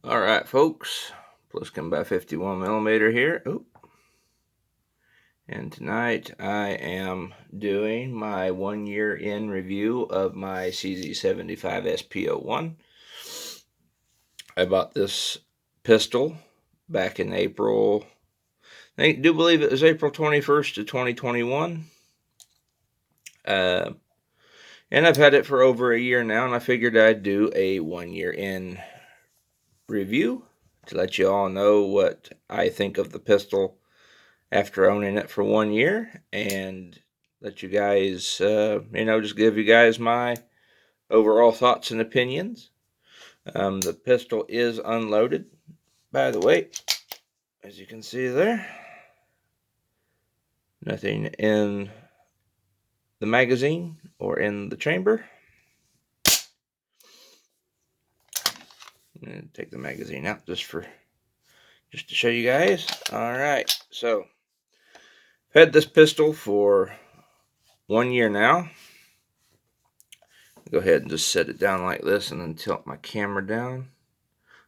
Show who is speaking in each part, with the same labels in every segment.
Speaker 1: All right, folks. Pliskin by 51 millimeter here. Oop. And tonight I am doing my 1 year in review of my CZ75 SP01. I bought this pistol back in April. I do believe it was April 21st of 2021. And I've had it for over a year now, and I figured I'd do a 1 year in review to let you all know what I think of the pistol after owning it for 1 year, and let you guys, just give you guys my overall thoughts and opinions. The pistol is unloaded, by the way, as you can see there. Nothing in the magazine or in the chamber. I'm gonna take the magazine out just to show you guys. All right, so I've had this pistol for 1 year now. Go ahead and just set it down like this and then tilt my camera down.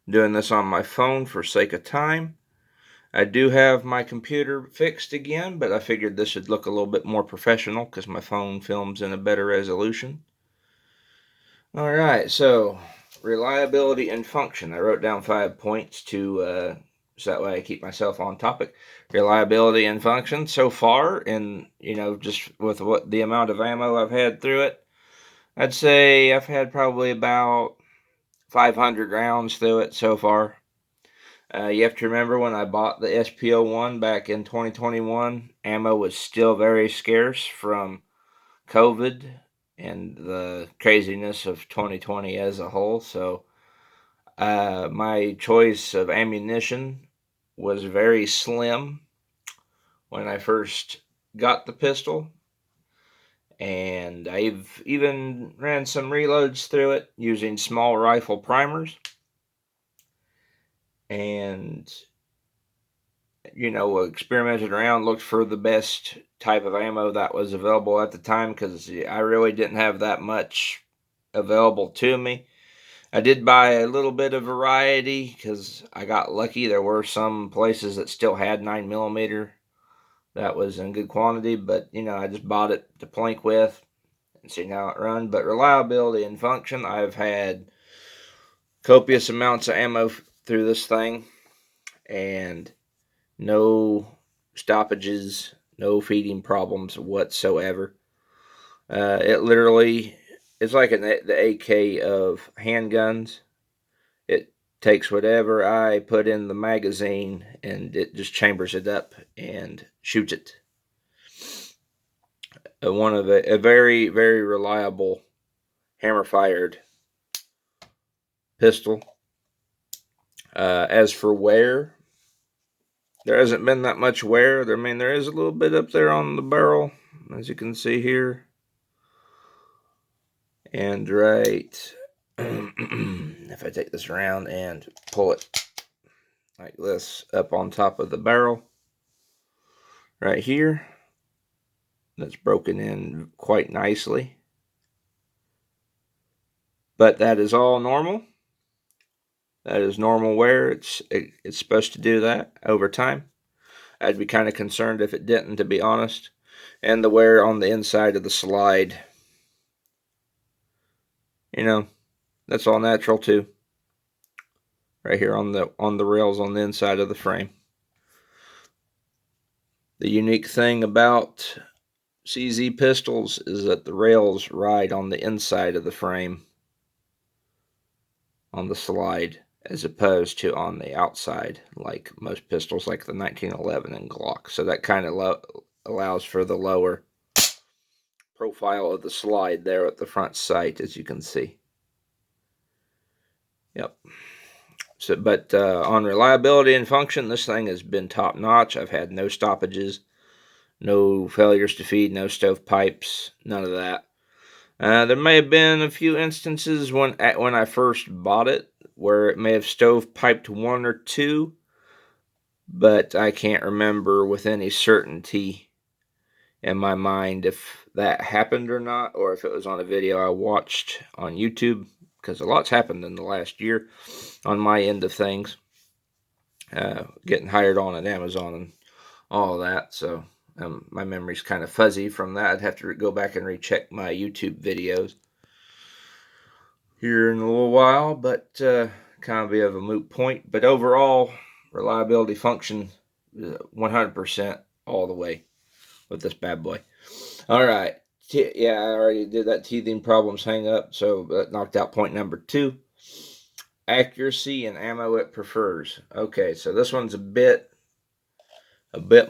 Speaker 1: I'm doing this on my phone for sake of time. I do have my computer fixed again, but I figured this would look a little bit more professional because my phone films in a better resolution. All right, so reliability and function. I wrote down 5 points so that way I keep myself on topic. Reliability and function so far, and just with the amount of ammo I've had through it, I'd say I've had probably about 500 rounds through it so far. You have to remember when I bought the SP01 back in 2021, ammo was still very scarce from COVID and the craziness of 2020 as a whole. So my choice of ammunition was very slim when I first got the pistol. And I've even ran some reloads through it using small rifle primers. And experimented around, looked for the best type of ammo that was available at the time because I really didn't have that much available to me. I did buy a little bit of variety because I got lucky. There were some places that still had 9mm that was in good quantity, but I just bought it to plink with and see how it run. But reliability and function, I've had copious amounts of ammo through this thing, and no stoppages, no feeding problems whatsoever. It literally is like the AK of handguns. It takes whatever I put in the magazine and it just chambers it up and shoots it. One of a very, very reliable hammer-fired pistol. As for wear, there hasn't been that much wear. There is a little bit up there on the barrel, as you can see here. And right, if I take this around and pull it like this up on top of the barrel, right here, that's broken in quite nicely. But that is all normal. That is normal wear. It's supposed to do that over time. I'd be kind of concerned if it didn't, to be honest. And the wear on the inside of the slide, that's all natural too. Right here on the rails on the inside of the frame. The unique thing about CZ pistols is that the rails ride on the inside of the frame on the slide, as opposed to on the outside, like most pistols, like the 1911 and Glock. So that kind of allows for the lower profile of the slide there at the front sight, as you can see. Yep. So, but on reliability and function, this thing has been top notch. I've had no stoppages, no failures to feed, no stovepipes, none of that. There may have been a few instances when I first bought it where it may have stovepiped 1 or 2, but I can't remember with any certainty in my mind if that happened or not, or if it was on a video I watched on YouTube. because a lot's happened in the last year on my end of things. Getting hired on at Amazon and all that, so my memory's kind of fuzzy from that. I'd have to go back and recheck my YouTube videos here in a little while, but kind of be of a moot point. But overall, reliability, function, 100% all the way with this bad boy. All right. Yeah, I already did that. Teething problems hang up, so that knocked out point number 2. Accuracy and ammo it prefers. Okay, so this one's a bit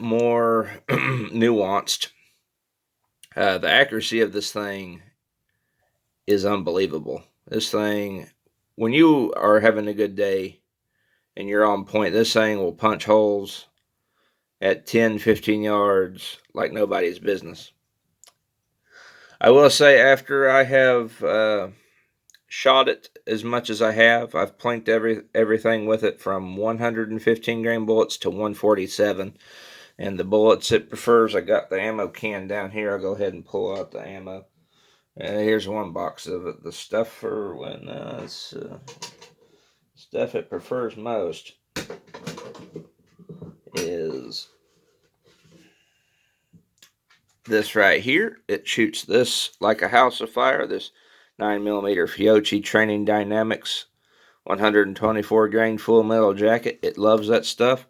Speaker 1: more nuanced. The accuracy of this thing is unbelievable. This thing, when you are having a good day and you're on point, this thing will punch holes at 10, 15 yards like nobody's business. I will say, after I have shot it as much as I have, I've planked everything with it from 115 grain bullets to 147. And the bullets it prefers, I got the ammo can down here. I'll go ahead and pull out the ammo. Here's one box of it. The stuff for when stuff it prefers most is this right here. It shoots this like a house of fire. This 9mm Fiocchi Training Dynamics 124 grain full metal jacket. It loves that stuff.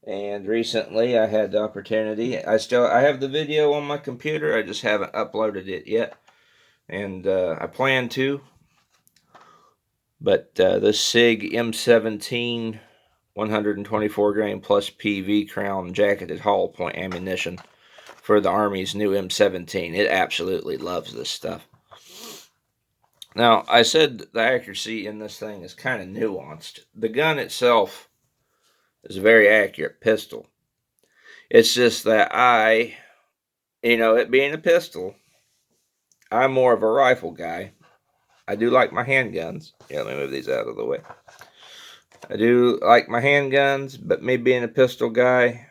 Speaker 1: And recently I had the opportunity. I have the video on my computer. I just haven't uploaded it yet. And I plan to. But this CZ75 124 grain plus PV crown jacketed hollow point ammunition for the Army's new M17. It absolutely loves this stuff. Now, I said the accuracy in this thing is kind of nuanced. The gun itself is a very accurate pistol. It's just that it being a pistol, I'm more of a rifle guy. I do like my handguns. Yeah, let me move these out of the way. I do like my handguns, but me being a pistol guy,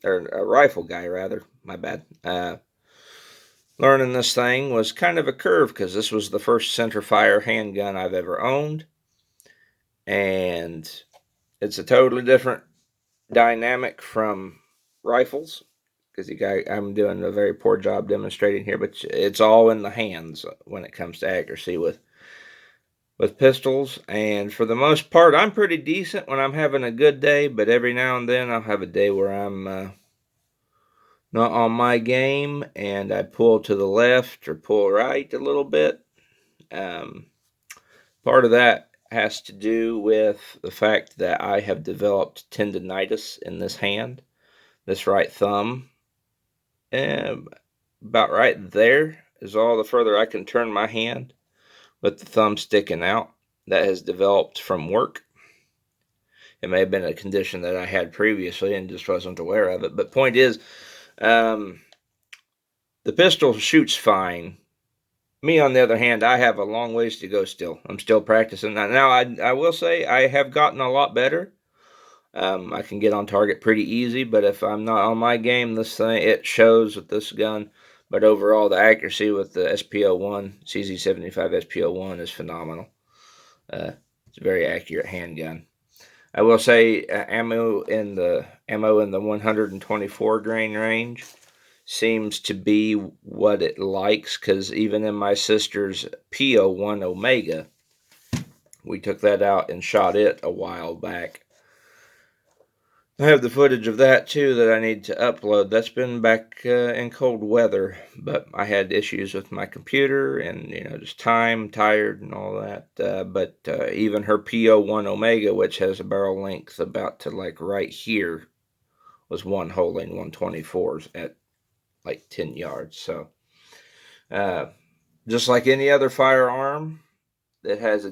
Speaker 1: or a rifle guy rather, my bad. Learning this thing was kind of a curve, because this was the first center fire handgun I've ever owned. And it's a totally different dynamic from rifles, because I'm doing a very poor job demonstrating here, but it's all in the hands when it comes to accuracy with pistols. And for the most part, I'm pretty decent when I'm having a good day, but every now and then I'll have a day where I'm not on my game, and I pull to the left or pull right a little bit. Part of that has to do with the fact that I have developed tendinitis in this hand, this right thumb. And about right there is all the further I can turn my hand with the thumb sticking out. That has developed from work. It may have been a condition that I had previously and just wasn't aware of it. But point is, the pistol shoots fine. Me, on the other hand, I have a long ways to go still. I'm still practicing. Now, I will say I have gotten a lot better. I can get on target pretty easy, but if I'm not on my game, it shows with this gun. But overall, the accuracy with the SP01, CZ75 SP01 is phenomenal. It's a very accurate handgun. I will say ammo in the 124 grain range seems to be what it likes, because even in my sister's SP01 Omega, we took that out and shot it a while back. I have the footage of that too that I need to upload. That's been back in cold weather, but I had issues with my computer and just time, tired and all that. But even her SP01 Omega, which has a barrel length about to like right here, was one holding 124s at like 10 yards. So just like any other firearm that has a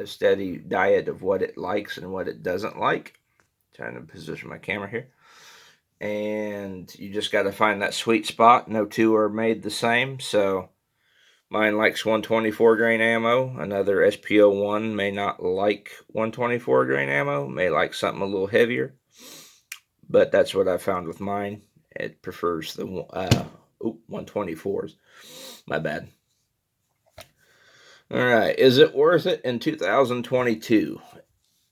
Speaker 1: steady diet of what it likes and what it doesn't like. Trying to position my camera here. And you just got to find that sweet spot. No two are made the same. So mine likes 124 grain ammo. Another SP01 may not like 124 grain ammo. May like something a little heavier. But that's what I found with mine. It prefers the 124s. My bad. All right, is it worth it in 2022?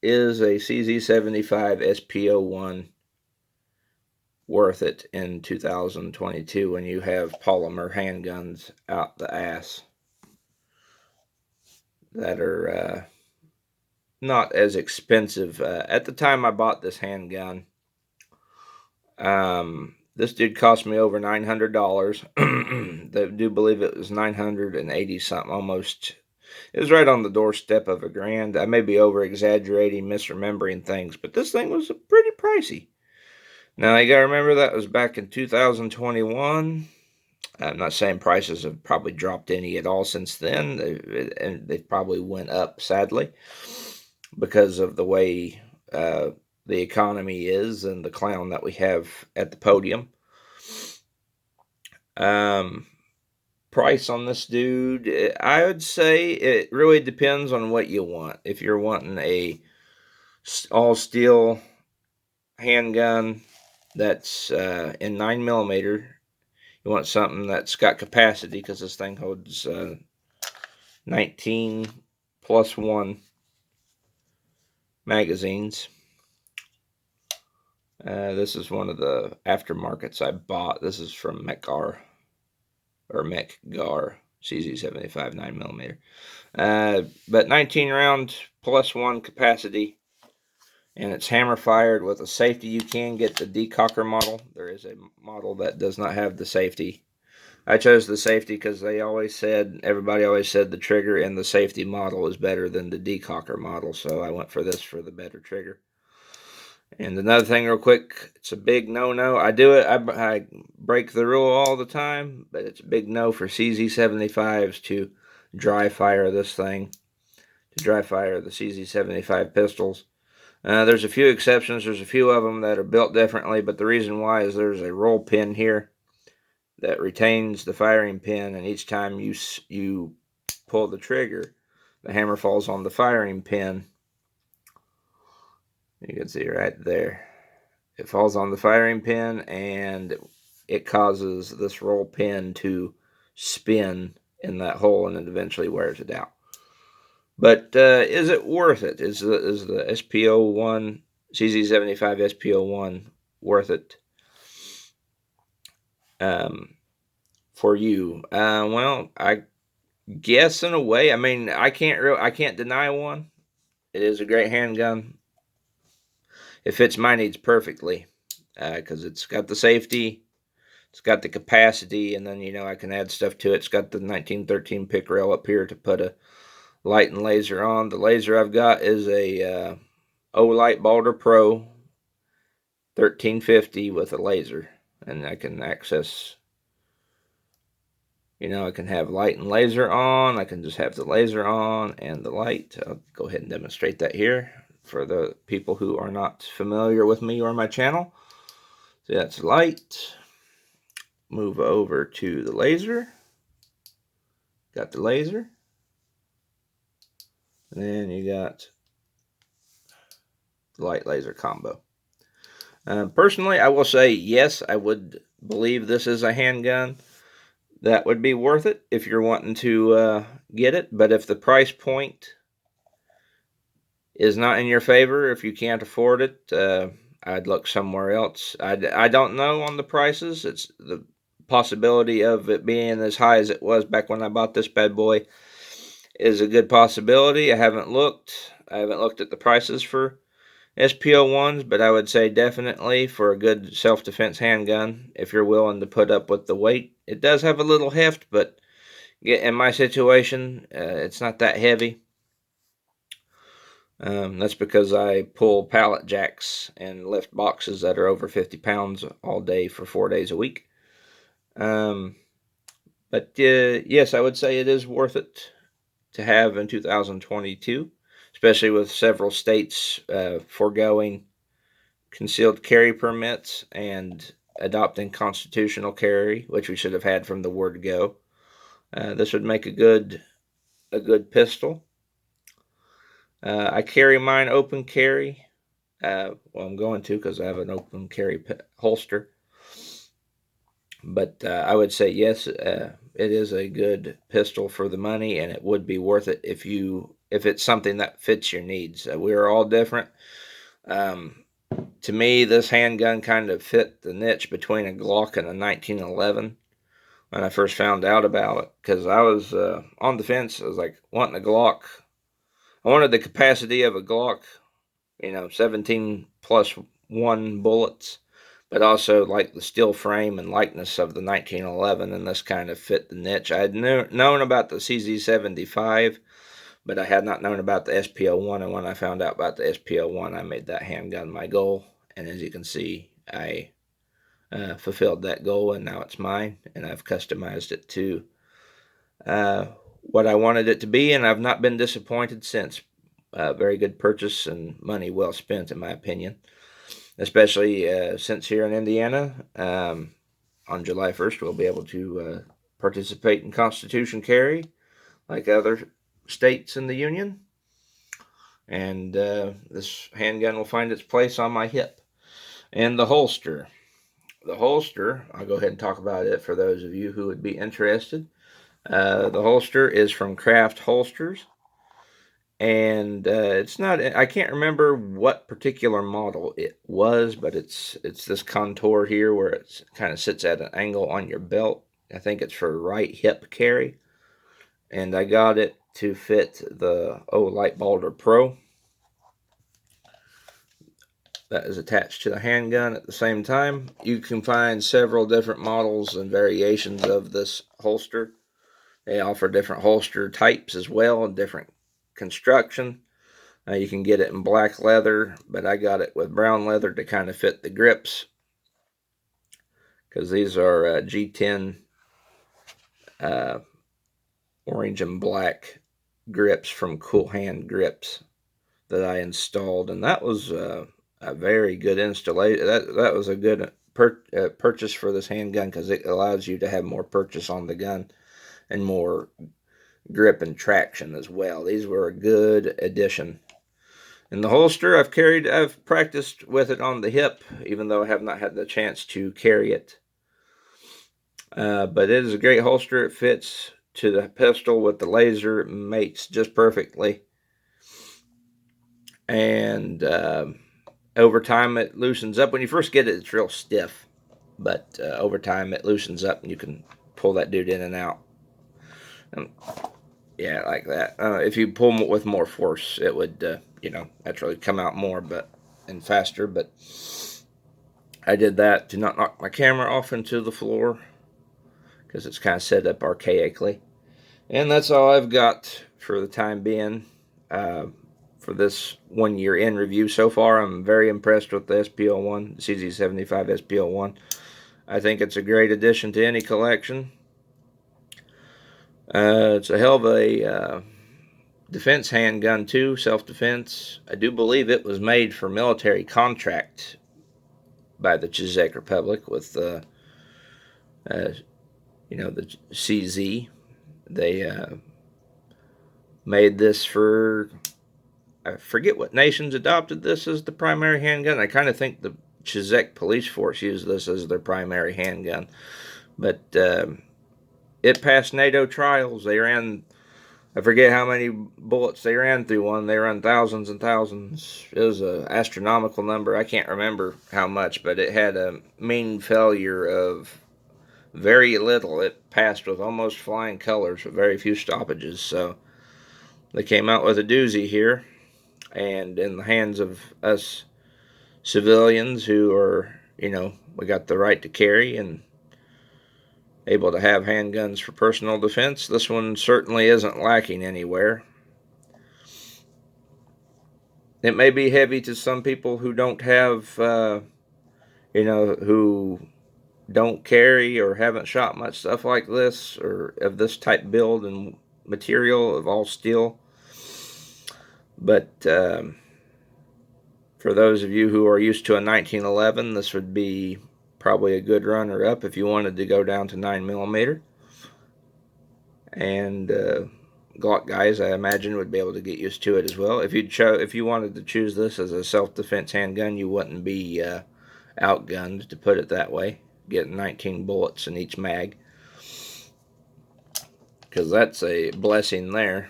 Speaker 1: Is a CZ75 SP01 worth it in 2022 when you have polymer handguns out the ass that are not as expensive? At the time I bought this handgun, this did cost me over $900. They do believe it was 980 something, almost. It was right on the doorstep of $1,000. I may be over exaggerating, misremembering things, but this thing was pretty pricey. Now you gotta remember that was back in 2021. I'm not saying prices have probably dropped any at all since then, and they've probably went up, sadly, because of the way the economy is and the clown that we have at the podium. Price on this dude, I would say it really depends on what you want. If you're wanting a all steel handgun that's in 9mm, you want something that's got capacity, because this thing holds 19 plus 1 magazines. This is one of the aftermarkets I bought. This is from Mekgar CZ75 9mm. But 19 round plus 1 capacity, and it's hammer fired with a safety. You can get the decocker model. There is a model that does not have the safety. I chose the safety because everybody always said the trigger in the safety model is better than the decocker model, so I went for this for the better trigger. And another thing real quick, it's a big no-no. I do it, I break the rule all the time, but it's a big no for CZ75s to dry fire this thing, to dry fire the CZ75 pistols. There's a few exceptions. There's a few of them that are built differently, but the reason why is there's a roll pin here that retains the firing pin, and each time you pull the trigger, the hammer falls on the firing pin. You can see right there. It falls on the firing pin, and it causes this roll pin to spin in that hole, and it eventually wears it out. But is it worth it? Is the SP01 CZ75 SP01 worth it for you? Well, I guess in a way. I mean, I can't deny one. It is a great handgun. It fits my needs perfectly, because it's got the safety, it's got the capacity, and then I can add stuff to it. It's got the 1913 pick rail up here to put a light and laser on. The laser I've got is a Olight Balder Pro 1350 with a laser, and I can access. I can have light and laser on. I can just have the laser on and the light. I'll go ahead and demonstrate that here for the people who are not familiar with me or my channel. So that's light. Move over to the laser. Got the laser. And then you got the light laser combo. Personally, I will say yes, I would believe this is a handgun that would be worth it if you're wanting to get it. But if the price point is not in your favor, if you can't afford it, I'd look somewhere else. I don't know on the prices. It's the possibility of it being as high as it was back when I bought this bad boy is a good possibility. I haven't looked at the prices for SP01s, but I would say definitely for a good self-defense handgun, if you're willing to put up with the weight. It does have a little heft, but in my situation, it's not that heavy. That's because I pull pallet jacks and lift boxes that are over 50 pounds all day for 4 days a week. But yes, I would say it is worth it to have in 2022, especially with several states foregoing concealed carry permits and adopting constitutional carry, which we should have had from the word go. This would make a good pistol. I carry mine open carry. Well, I'm going to, because I have an open carry holster. But I would say yes, it is a good pistol for the money, and it would be worth it if it's something that fits your needs. We're all different. Um, to me, this handgun kind of fit the niche between a Glock and a 1911 when I first found out about it, because I was on the fence. I was like wanting a Glock. I wanted the capacity of a Glock, 17 plus one bullets, but also like the steel frame and likeness of the 1911, and this kind of fit the niche. I had known about the CZ75, but I had not known about the SP01, and when I found out about the SP01, I made that handgun my goal, and as you can see, I fulfilled that goal, and now it's mine, and I've customized it to what I wanted it to be, and I've not been disappointed since. Very good purchase and money well spent, in my opinion, especially since here in Indiana, on July 1st, we'll be able to participate in Constitution Carry like other states in the Union, and this handgun will find its place on my hip. And the holster. I'll go ahead and talk about it for those of you who would be interested. The holster is from Craft Holsters, and it's not. I can't remember what particular model it was, but it's this contour here where it kind of sits at an angle on your belt. I think it's for right hip carry, and I got it to fit the Light Balder Pro that is attached to the handgun at the same time. You can find several different models and variations of this holster. They offer different holster types as well and different construction. You can get it in black leather, but I got it with brown leather to kind of fit the grips, because these are G10 orange and black grips from Cool Hand Grips that I installed, and that was a very good installation. That was a good purchase for this handgun, because it allows you to have more purchase on the gun and more grip and traction as well. These were a good addition. And the holster I've practiced with it on the hip, even though I have not had the chance to carry it. But it is a great holster. It fits to the pistol with the laser. It mates just perfectly. And over time it loosens up. When you first get it, it's real stiff. But over time it loosens up, and you can pull that dude in and out. Yeah, like that. If you pull with more force, it would, naturally come out more and faster. But I did that to not knock my camera off into the floor, because it's kind of set up archaically. And that's all I've got for the time being for this 1 year in review so far. I'm very impressed with the SP01, CZ75 SP01. I think it's a great addition to any collection. It's a hell of a defense handgun too, self-defense. I do believe it was made for military contract by the Czech Republic with the CZ. They made this for, I forget what nations adopted this as the primary handgun. I kind of think the Czech police force used this as their primary handgun, but it passed NATO trials. They ran, I forget how many bullets they ran through one. They ran thousands and thousands. It was an astronomical number. I can't remember how much, but it had a mean failure of very little. It passed with almost flying colors with very few stoppages. So they came out with a doozy here, and in the hands of us civilians who are, we got the right to carry and able to have handguns for personal defense, this one certainly isn't lacking anywhere. It may be heavy to some people who don't have, who don't carry or haven't shot much stuff like this, or of this type build and material of all steel. But for those of you who are used to a 1911, this would be probably a good runner-up if you wanted to go down to 9mm. And Glock guys, I imagine, would be able to get used to it as well. If you wanted to choose this as a self-defense handgun, you wouldn't be outgunned, to put it that way, getting 19 bullets in each mag. because that's a blessing there.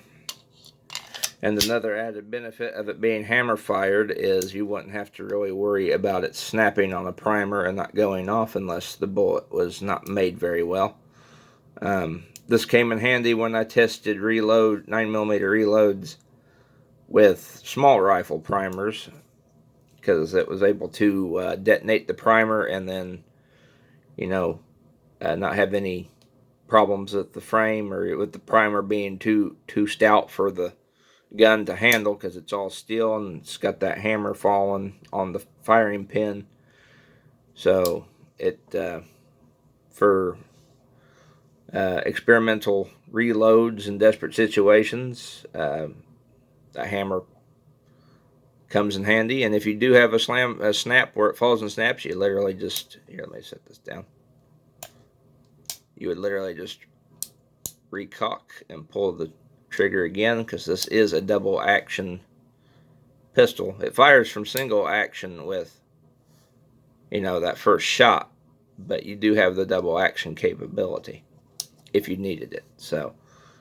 Speaker 1: And another added benefit of it being hammer fired is you wouldn't have to really worry about it snapping on a primer and not going off unless the bullet was not made very well. This came in handy when I tested 9mm reloads with small rifle primers, because it was able to detonate the primer and then, not have any problems with the frame or with the primer being too stout for the gun to handle, because it's all steel and it's got that hammer falling on the firing pin. So it for experimental reloads in desperate situations, a hammer comes in handy. And if you do have a snap where it falls and snaps, you literally just, here, let me set this down. You would literally just recock and pull the trigger again, because this is a double action pistol. It fires from single action with, that first shot, but you do have the double action capability if you needed it. So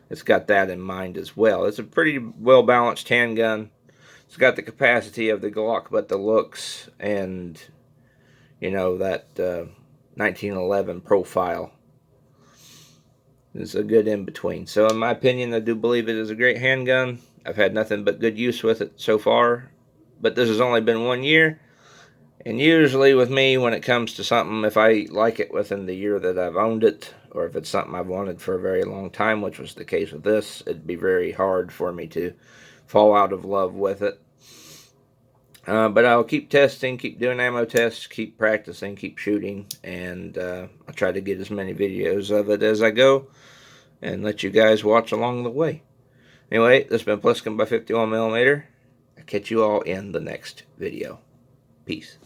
Speaker 1: it's got that in mind as well. It's a pretty well balanced handgun. It's got the capacity of the Glock, but the looks and, that 1911 profile is a good in-between. So in my opinion, I do believe it is a great handgun. I've had nothing but good use with it so far. But this has only been 1 year. And usually with me, when it comes to something, if I like it within the year that I've owned it, or if it's something I've wanted for a very long time, which was the case with this, it'd be very hard for me to fall out of love with it. But I'll keep testing, keep doing ammo tests, keep practicing, keep shooting, and I'll try to get as many videos of it as I go and let you guys watch along the way. Anyway, this has been Pliskin by 51mm. I'll catch you all in the next video. Peace.